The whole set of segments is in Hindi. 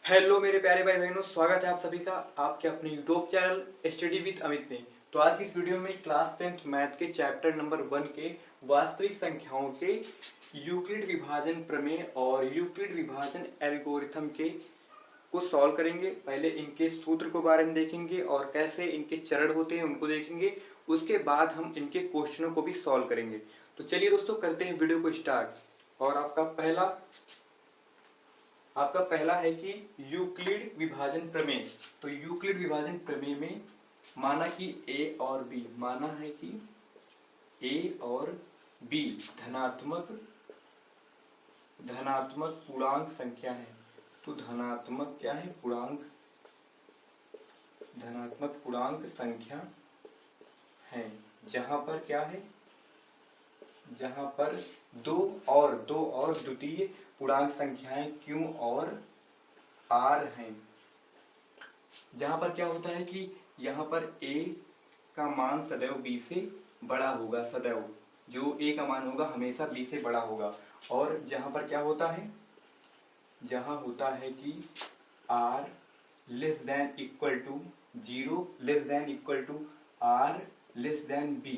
हेलो मेरे प्यारे भाई बहनों, स्वागत है आप सभी का आपके अपने YouTube channel study with Amit में। तो आज की इस वीडियो में क्लास 10th मैथ के चैप्टर नंबर 1 के वास्तविक संख्याओं के यूक्लिड विभाजन प्रमेय और यूक्लिड विभाजन एल्गोरिथम के को सॉल्व करेंगे। पहले इनके सूत्र को बारे में देखेंगे और कैसे इनके चरण होते हैं उनको देखेंगे। उसके बाद हम इनके क्वेश्चनों को भी सॉल्व करेंगे। तो चलिए दोस्तों, करते हैं वीडियो को स्टार्ट। और आपका पहला है कि यूक्लिड विभाजन प्रमेय। तो यूक्लिड विभाजन प्रमेय में माना कि माना है कि ए और बी धनात्मक धनात्मक पूर्णांक संख्या है। तो धनात्मक क्या है? पूर्णांक, धनात्मक पूर्णांक संख्या है। जहां पर क्या है? जहां पर दो और द्वितीय पूर्णांक संख्याएं क्यू और आर हैं। जहां पर क्या होता है कि यहाँ पर a का मान सदैव b से बड़ा होगा। सदैव जो a का मान होगा हमेशा b से बड़ा होगा। और जहां पर क्या होता है? जहां होता है कि r less than equal to 0 less than equal to r less than b,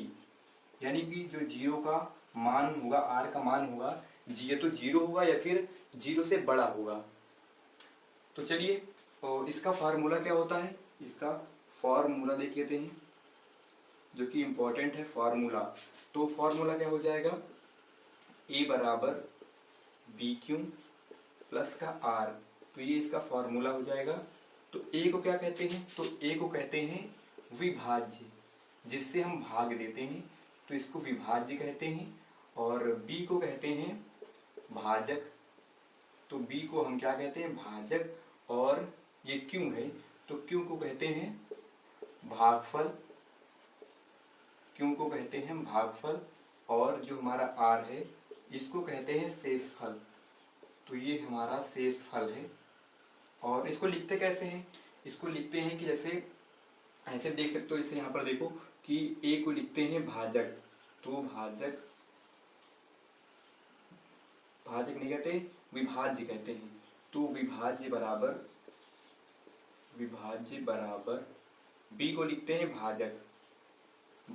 यानी कि जो जीरो का मान होगा, r का मान होगा, या तो जीरो होगा या फिर जीरो से बड़ा होगा। तो चलिए, और इसका फार्मूला क्या होता है? इसका फार्मूला देख लेते हैं, जो कि इम्पोर्टेंट है फार्मूला। तो फार्मूला क्या हो जाएगा? a बराबर बी क्यू प्लस का r। तो ये इसका फार्मूला हो जाएगा। तो a को क्या कहते हैं? तो a को कहते हैं विभाज्य, जिससे हम भाग देते हैं, तो इसको विभाज्य कहते हैं। और b को कहते हैं भाजक, तो b को हम क्या कहते हैं? भाजक। और ये q है, तो q को कहते हैं भागफल, q को कहते हैं भागफल। और जो हमारा r है इसको कहते हैं शेषफल। तो ये हमारा शेषफल है। और इसको लिखते कैसे हैं? इसको लिखते हैं कि जैसे ऐसे देख सकते हो। जैसे यहाँ पर देखो कि a को लिखते हैं भाजक, तो भाजक नहीं कहते, विभाज्य कहते हैं। तो विभाज्य बराबर b को लिखते हैं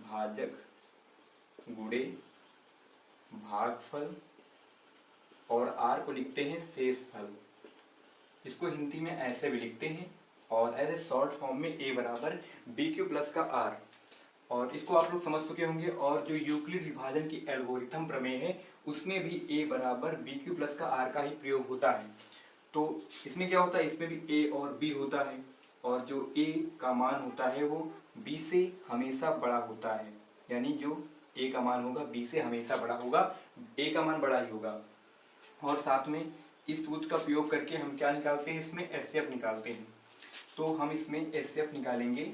भाजक गुणे भागफल, और r को लिखते हैं शेषफल। इसको हिंदी में ऐसे भी लिखते हैं, और ऐसे शॉर्ट फॉर्म में a बराबर बी क्यू प्लस का r। और इसको आप लोग समझ चुके होंगे। और जो यूक्लिड विभाजन की एल्गोरिथम प्रमेय है उसमें भी a बराबर बी क्यू प्लस का r का ही प्रयोग होता है। तो इसमें क्या होता है? इसमें भी a और b होता है, और जो a का मान होता है वो b से हमेशा बड़ा होता है। यानी जो a का मान होगा b से हमेशा बड़ा होगा, a का मान बड़ा ही होगा। और साथ में इस सूत्र का प्रयोग करके हम क्या निकालते हैं? इसमें एचसीएफ निकालते हैं। तो हम इसमें एचसीएफ निकालेंगे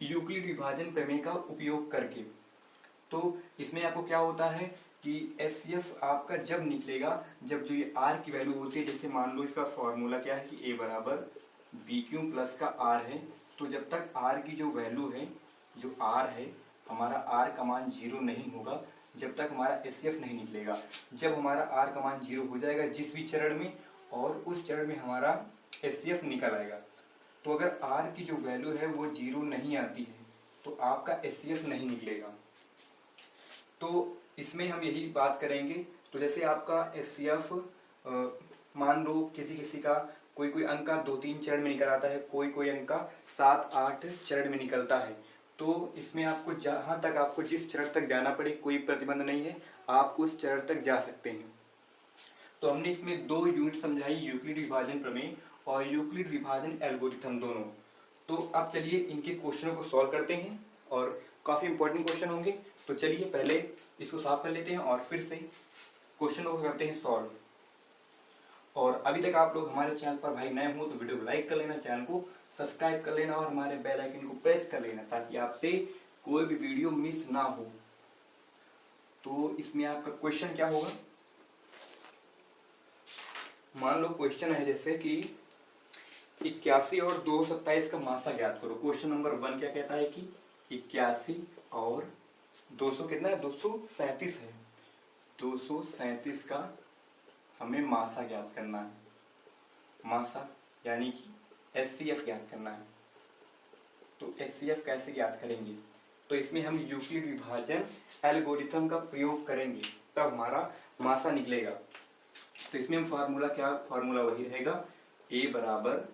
यूक्लिड विभाजन प्रमेय का उपयोग करके। तो इसमें आपको क्या होता है कि एचसीएफ आपका जब निकलेगा जब जो ये आर की वैल्यू होती है। जैसे मान लो इसका फॉर्मूला क्या है कि ए बराबर बी क्यू प्लस का आर है। तो जब तक आर की जो वैल्यू है, जो आर है हमारा, आर का मान जीरो नहीं होगा, जब तक हमारा एचसीएफ नहीं निकलेगा। जब हमारा आर का मान जीरो हो जाएगा जिस भी चरण में, और उस चरण में हमारा एचसीएफ निकल आएगा। तो अगर आर की जो वैल्यू है वो जीरो नहीं आती है तो आपका एचसीएफ नहीं निकलेगा। तो इसमें हम यही बात करेंगे। तो जैसे आपका एचसीएफ मान लो किसी किसी का कोई अंक का 2-3 चरण में निकल आता है, कोई अंक का 7-8 चरण में निकलता है। तो इसमें आपको जहाँ तक आपको जिस चरण तक जाना पड़े कोई प्रतिबंध नहीं है, आप उस चरण तक जा सकते हैं। तो हमने इसमें 2 यूनिट समझाई, यूक्लिड विभाजन प्रमेय और यूक्लिड विभाजन एल्गोरिथम दोनों। तो अब चलिए इनके क्वेश्चनों को सॉल्व करते हैं, और काफ़ी इंपॉर्टेंट क्वेश्चन होंगे। तो चलिए पहले इसको साफ कर लेते हैं और फिर से क्वेश्चनों को करते हैं सॉल्व। और अभी तक आप लोग हमारे चैनल पर भाई नए हो तो वीडियो को लाइक कर लेना, चैनल को सब्सक्राइब कर लेना और हमारे बेल आइकन को प्रेस कर लेना, ताकि आपसे कोई भी वीडियो मिस ना हो। तो इसमें आपका क्वेश्चन क्या होगा? मान लो क्वेश्चन है जैसे कि 81 और 227 का मासा ज्ञात करो। क्वेश्चन नंबर 1 क्या कहता है कि 81 और 200 कितना है? 237 है। 237 का हमें मासा ज्ञात करना है। मासा यानी कि HCF ज्ञात करना है। तो HCF कैसे ज्ञात करेंगे? तो इसमें हम यूक्लिड विभाजन एल्गोरिथम का प्रयोग करेंगे, तब हमारा मासा निकलेगा। तो इसमें हम फार्मूला वही रहेगा, A बराबर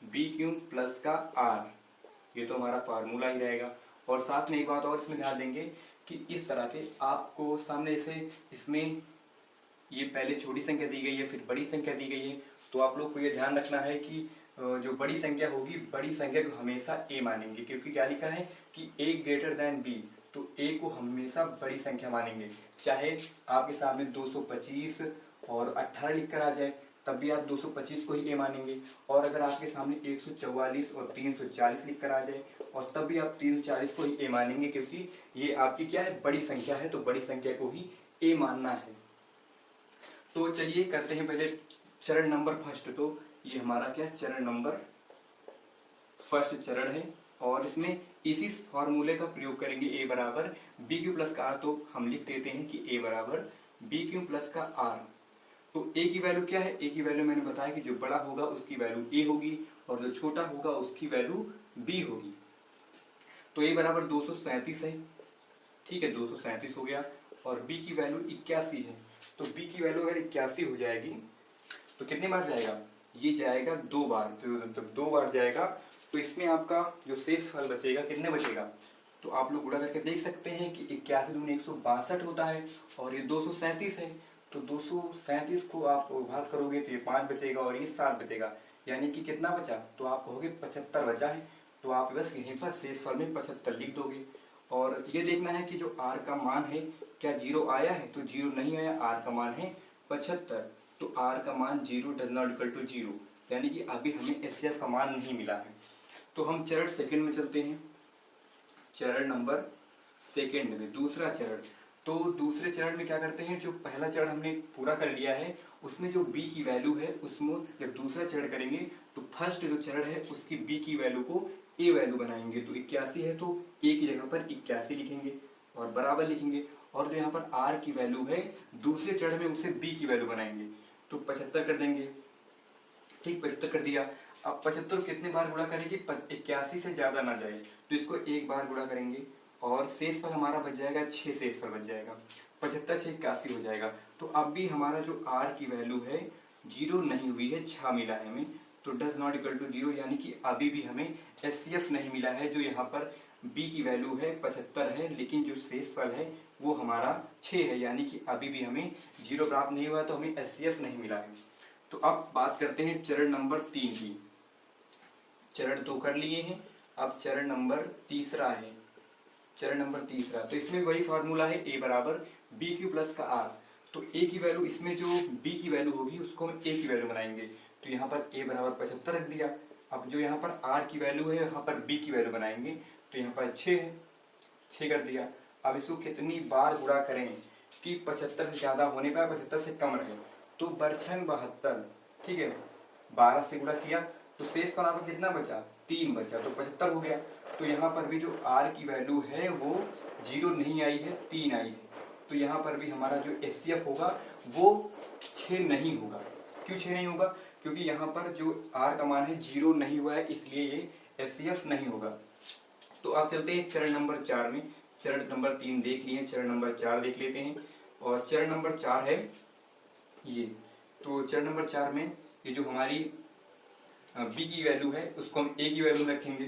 B³ प्लस का R, ये तो हमारा फार्मूला ही रहेगा। और साथ में एक बात और इसमें ध्यान देंगे कि इस तरह के आपको सामने से इसमें ये पहले छोटी संख्या दी गई है, फिर बड़ी संख्या दी गई है, तो आप लोग को ये ध्यान रखना है कि जो बड़ी संख्या होगी, बड़ी संख्या को हमेशा A मानेंगे, क्योंकि क्या लिखा है कि A ग्रेटर देन B, तो A को हमेशा बड़ी संख्या मानेंगे। चाहे आपके सामने 225 और 18 लिख कर आ जाए, तब भी आप 225 को ही A मानेंगे। और अगर आपके सामने 144 और 340 लिख कर आ जाए, और तब भी आप 340 को ही A मानेंगे, क्योंकि ये आपकी क्या है, बड़ी संख्या है, तो बड़ी संख्या को ही A मानना है। तो चलिए करते हैं पहले चरण नंबर फर्स्ट। तो ये हमारा क्या चरण नंबर फर्स्ट चरण है, और इसमें इसी फॉर्मूले का प्रयोग करेंगे, A बराबर B³ प्लस का R। तो हम लिख देते हैं कि A बराबर B³ प्लस का R। तो A की वैल्यू क्या है? A की वैल्यू मैंने बताया कि जो बड़ा होगा उसकी वैल्यू A होगी, और जो छोटा होगा उसकी वैल्यू B होगी। तो A बराबर 237 है, ठीक है, 237 हो गया। और B की वैल्यू 81 है, तो B की वैल्यू अगर 81 हो जाएगी तो कितने बार जाएगा? ये जाएगा 2 बार, तो जब 2 बार जाएगा तो इसमें आपका जो शेष फल बचेगा कितने बचेगा? तो आप लोग गुणा करके देख सकते हैं कि 81 दूनी 162 होता है, और ये 237 है, तो 237 को आप भाग करोगे तो ये 5 बचेगा और ये 7 बचेगा, यानी कि कितना बचा? तो आप कहोगे 75 बचा है। तो आप बस यहीं पर शेष फल में 75 लिख दोगे। और ये देखना है कि जो R का मान है क्या 0 आया है? तो 0 नहीं आया, R का मान है 75, तो R का मान 0 डज नॉट इक्वल टू 0, यानी कि अभी हमें HCF का मान नहीं मिला है। तो हम चरण सेकंड में चलते हैं, चरण नंबर सेकंड में दूसरा चरण। तो दूसरे चरण में क्या करते हैं, जो पहला चरण हमने पूरा कर लिया है उसमें जो B की वैल्यू है, उसमें जब दूसरा चरण करेंगे तो फर्स्ट जो चरण है उसकी B की वैल्यू को A वैल्यू बनाएंगे। तो 81 है तो A की जगह पर 81 लिखेंगे और बराबर लिखेंगे, और जो यहाँ पर R की वैल्यू है दूसरे चरण में उसे B की वैल्यू बनाएंगे, तो 75 कर देंगे। ठीक, 75 कर दिया। अब 75 कितने बार गुणा करेंगे? 81 से ज़्यादा ना जाए, तो इसको एक बार गुणा करेंगे, और शेष फल हमारा बच जाएगा 6, शेष फल बच जाएगा 75 से 81 हो जाएगा। तो अब भी हमारा जो R की वैल्यू है 0 नहीं हुई है, 6 मिला है हमें, तो डज नॉट इक्वल टू 0, यानी कि अभी भी हमें HCF नहीं मिला है। जो यहाँ पर B की वैल्यू है 75 है, लेकिन जो शेष फल है वो हमारा 6 है, यानी कि अभी भी हमें 0 प्राप्त नहीं हुआ, तो हमें HCF नहीं मिला है। तो अब बात करते हैं चरण नंबर 3 की। चरण 2 कर लिए हैं, अब चरण नंबर तीसरा है, चरण नंबर तीसरा। तो इसमें वही फार्मूला है, A बराबर B³ प्लस का R। तो A की वैल्यू, इसमें जो B की वैल्यू होगी उसको हम A की वैल्यू बनाएंगे, तो यहाँ पर A बराबर 75 रख दिया। अब जो यहाँ पर R की वैल्यू है यहाँ पर B की वैल्यू बनाएंगे, तो यहाँ पर 6 है, 6 कर दिया। अब इसको कितनी बार गुणा करें कि 75 से ज़्यादा होने पर 75 से कम रहे? तो बरछन 72, ठीक है, 12 से गुणा किया तो शेष पर आपका कितना बचा? 3 बचा, तो 75 हो गया। तो यहाँ पर भी जो R की वैल्यू है वो 0 नहीं आई है, 3 आई है, तो यहाँ पर भी हमारा जो HCF होगा वो 6 नहीं होगा। क्यों 6 नहीं होगा? क्योंकि यहाँ पर जो R का मान है 0 नहीं हुआ है, इसलिए ये HCF नहीं होगा। तो आप चलते हैं चरण नंबर 4 में। चरण नंबर 3 देख लिए, चरण नंबर 4 देख लेते हैं। और चरण नंबर 4 है ये। तो चरण नंबर 4 में ये जो हमारी B की वैल्यू है उसको हम A की वैल्यू रखेंगे,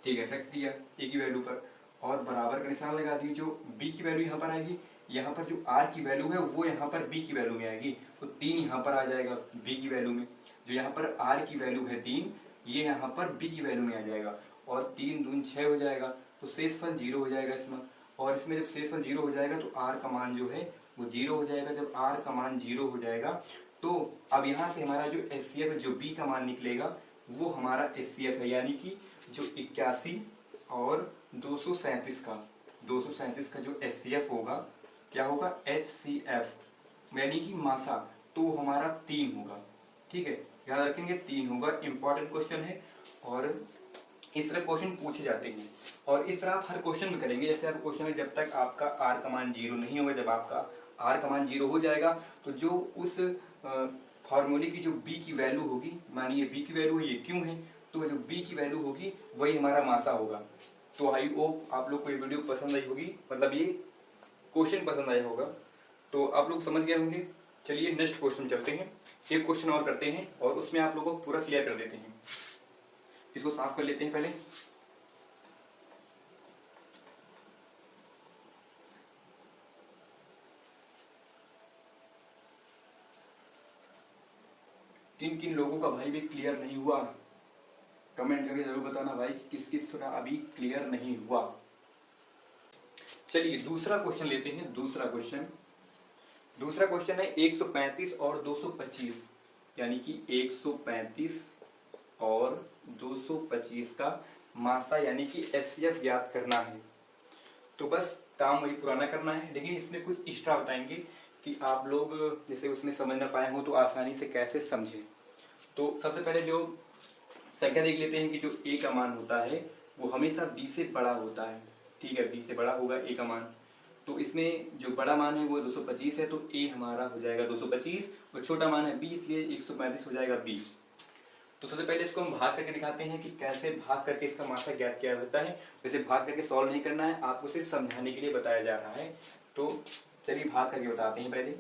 ठीक है, रख दिया A की वैल्यू पर, और बराबर का निशान लगा दी। जो B की वैल्यू यहाँ पर आएगी, यहाँ पर जो R की वैल्यू है वो यहाँ पर B की वैल्यू में आएगी, तो 3 यहाँ पर आ जाएगा B की वैल्यू में। जो यहाँ पर R की वैल्यू है 3, ये यहाँ पर B की वैल्यू में आ जाएगा, और 3 दूनी 6 हो जाएगा, तो शेष फल 0 हो जाएगा इसमें। और इसमें जब शेष फल 0 हो जाएगा तो R का मान जो है वो 0 हो जाएगा। जब R का मान 0 हो जाएगा तो अब यहाँ से हमारा जो HCF जो B का मान निकलेगा वो हमारा HCF है, यानी कि जो 81 और 237 का जो HCF होगा, क्या होगा? HCF यानी कि मासा, तो हमारा 3 होगा, ठीक है, याद रखेंगे 3 होगा। इंपॉर्टेंट क्वेश्चन है, और इस तरह क्वेश्चन पूछे जाते हैं, और इस तरह आप हर क्वेश्चन में करेंगे। जैसे आप क्वेश्चन में जब तक आपका R का मान 0 नहीं होगा, जब आपका R का मान 0 हो जाएगा तो जो उस फार्मूले की जो बी की वैल्यू होगी, मानिए बी की वैल्यू ये क्यों है, तो जो बी की वैल्यू होगी वही हमारा मासा होगा। तो आई होप आप लोग को ये वीडियो पसंद आई होगी, मतलब ये क्वेश्चन पसंद आया होगा, तो आप लोग समझ गए होंगे। चलिए नेक्स्ट क्वेश्चन चलते हैं, एक क्वेश्चन और करते हैं और उसमें आप लोगों को पूरा क्लियर कर देते हैं। इसको साफ कर लेते हैं पहले। किन किन लोगों का भाई भी क्लियर नहीं हुआ, कमेंट करके जरूर बताना भाई किस किस का अभी क्लियर नहीं हुआ। चलिए दूसरा क्वेश्चन लेते हैं। दूसरा क्वेश्चन है 135 और 225, यानी कि 135 और 225 का मासा यानी कि एचसीएफ ज्ञात करना है। तो बस काम वही पुराना करना है, लेकिन इसमें कुछ एक्स्ट्रा बताएंगे कि आप लोग जैसे उसमें समझ ना पाए हो तो आसानी से कैसे समझें। तो सबसे पहले जो संख्या देख लेते हैं कि जो ए का मान होता है वो हमेशा बी से बड़ा होता है। ठीक है, बी से बड़ा होगा ए का मान। तो इसमें जो बड़ा मान है वो 225 है, तो ए हमारा हो जाएगा 225 और छोटा मान है बी, इसलिए 135 हो जाएगा बी। तो सबसे पहले इसको हम भाग करके दिखाते हैं कि कैसे भाग करके इसका मासा ज्ञात किया जा सकता है। वैसे भाग करके सॉल्व नहीं करना है, आपको सिर्फ समझाने के लिए बताया जा रहा है। तो चलिए भाग करके बताते हैं पहले।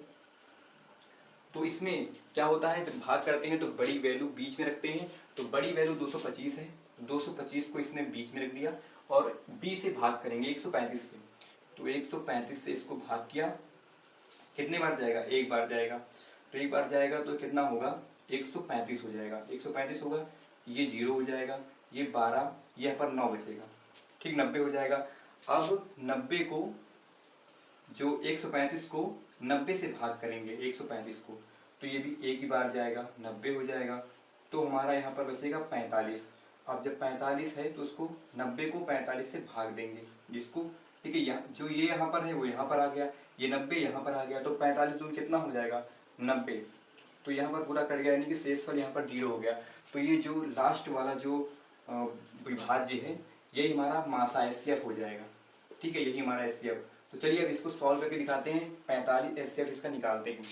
तो इसमें क्या होता है, जब भाग करते हैं तो बड़ी वैल्यू बीच में रखते हैं। तो बड़ी वैल्यू 225 है, 225 को इसने बीच में रख दिया और बी से भाग करेंगे 135 से। तो 135 से इसको भाग किया, कितने बार जाएगा, एक बार जाएगा। तो एक बार जाएगा तो कितना होगा, 135 हो जाएगा। 135 होगा, ये 0 हो जाएगा, ये 12, यहाँ पर 9 बचेगा। ठीक, 90 हो जाएगा। अब 90 को जो 135 को 90 से भाग करेंगे 135 को, तो ये भी एक ही बार जाएगा, 90 हो जाएगा। तो हमारा यहाँ पर बचेगा 45। अब जब 45 है तो उसको 90 को 45 से भाग देंगे, जिसको ठीक है, यहाँ जो ये यहाँ पर है वो यहाँ पर आ गया, ये 90 यहाँ पर आ गया, तो 45 दून कितना हो जाएगा, 90। तो यहाँ पर पूरा कट गया, यानी कि शेषफल यहाँ पर 0 हो गया। तो ये जो लास्ट वाला जो विभाज्य है यही हमारा मासा एचसीएफ हो जाएगा। ठीक है, यही हमारा एचसीएफ। तो चलिए अब इसको सॉल्व करके दिखाते हैं। 45 एचसीएफ इसका निकालते हैं।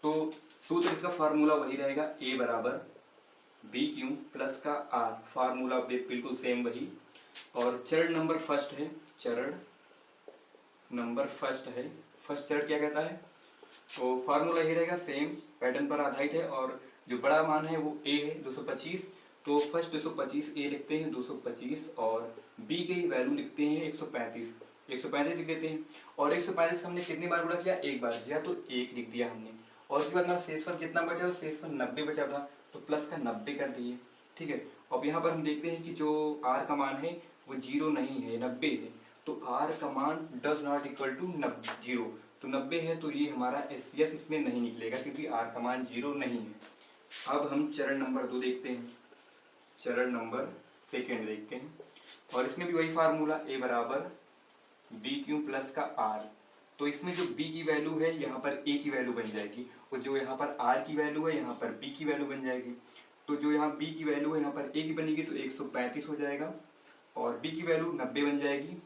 तो सूत्र इसका फार्मूला वही रहेगा, ए बराबर बी क्यू प्लस का आर, फार्मूला बिल्कुल सेम वही। और चरण नंबर फर्स्ट है, फर्स्ट चरण क्या कहता है, तो फार्मूला ये रहेगा, सेम पैटर्न पर आधारित है। और जो बड़ा मान है वो ए है 225, तो फर्स्ट 225 ए लिखते हैं 225 और बी की वैल्यू लिखते हैं 135 लिख देते हैं। और 135 हमने कितनी बार गुणा किया, एक बार किया, तो एक लिख दिया हमने। और उसके बाद हमारा शेषफल कितना बचा, तो शेषफल 90 बचा था, तो प्लस का 90 कर दिए। ठीक है, अब यहाँ पर हम देखते हैं कि जो आर का मान है वो 0 नहीं है, 90 है। तो आर का मान डज नॉट इक्वल टू 0, तो 90 है, तो ये हमारा एचसीएफ इसमें नहीं निकलेगा क्योंकि आर का मान 0 नहीं है। अब हम चरण नंबर 2 देखते हैं, चरण नंबर सेकेंड देखते हैं। और इसमें भी वही फार्मूला, ए बराबर बी क्यू प्लस का आर। तो इसमें जो बी की वैल्यू है यहाँ पर ए की वैल्यू बन जाएगी, और जो यहाँ पर आर की वैल्यू है यहाँ पर बी की वैल्यू बन जाएगी। तो जो यहाँ बी की वैल्यू है यहाँ पर ए की बनेगी तो 135 हो जाएगा, और बी की वैल्यू 90 बन जाएगी।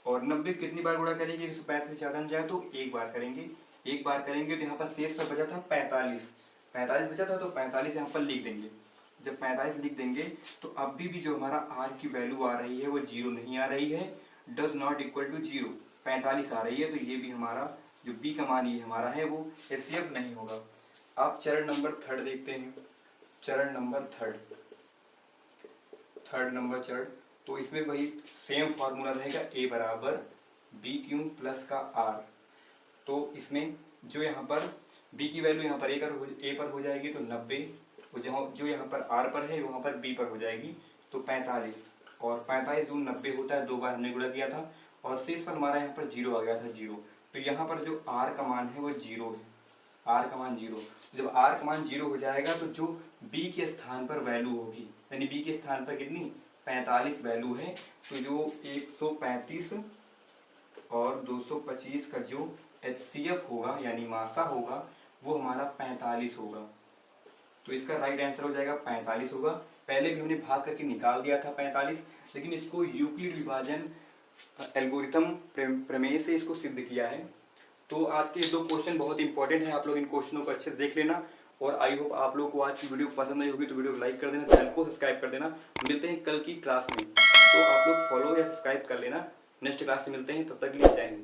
और 90 कितनी बार गुणा करेंगे, 135 से ज़्यादा जाए तो एक बार करेंगे, तो यहाँ पर शेष पर बचा था 45 बचा था, तो 45 यहाँ पर लिख देंगे। जब 45 लिख देंगे तो अभी भी जो हमारा आर की वैल्यू आ रही है वो 0 नहीं आ रही है, डज नॉट इक्वल टू 0, 45 आ रही है। तो ये भी हमारा जो बी का मान ये हमारा है वो एचसीएफ नहीं होगा। आप चरण नंबर 3 देखते हैं, चरण नंबर 3 नंबर चरण। तो इसमें वही सेम फार्मूला रहेगा, ए बराबर बी क्यू प्लस का आर। तो इसमें जो यहाँ पर बी की वैल्यू यहाँ पर ए पर हो जाएगी तो 90, जो यहाँ पर आर पर है वहाँ पर बी पर हो जाएगी तो 45, और 45 दून 90 होता है, 2 बार हमने गुणा किया था, और शेष पर हमारा यहाँ पर 0 आ गया था, 0। तो यहाँ पर जो आर का मान है वो 0 है, आर का मान 0। जब आर का मान 0 हो जाएगा तो जो बी के स्थान पर वैल्यू होगी, यानी बी के स्थान पर कितनी 45 वैल्यू है, तो जो 135 और 225 का जो एचसीएफ होगा यानी मासा होगा वो हमारा 45 होगा। तो इसका राइट आंसर हो जाएगा 45 होगा। पहले भी हमने भाग करके निकाल दिया था 45, लेकिन इसको यूक्लिड विभाजन एल्गोरिथम प्रमेय से इसको सिद्ध किया है। तो आज के 2 क्वेश्चन बहुत इंपॉर्टेंट है, आप लोग इन क्वेश्चनों को अच्छे से देख लेना और आई होप आप लोगों को आज की वीडियो पसंद आई होगी, तो वीडियो को लाइक कर देना, चैनल को सब्सक्राइब कर देना। मिलते हैं कल की क्लास में, तो आप लोग फॉलो या सब्सक्राइब कर लेना। नेक्स्ट क्लास से मिलते हैं, तब तक के लिए जय हिंद।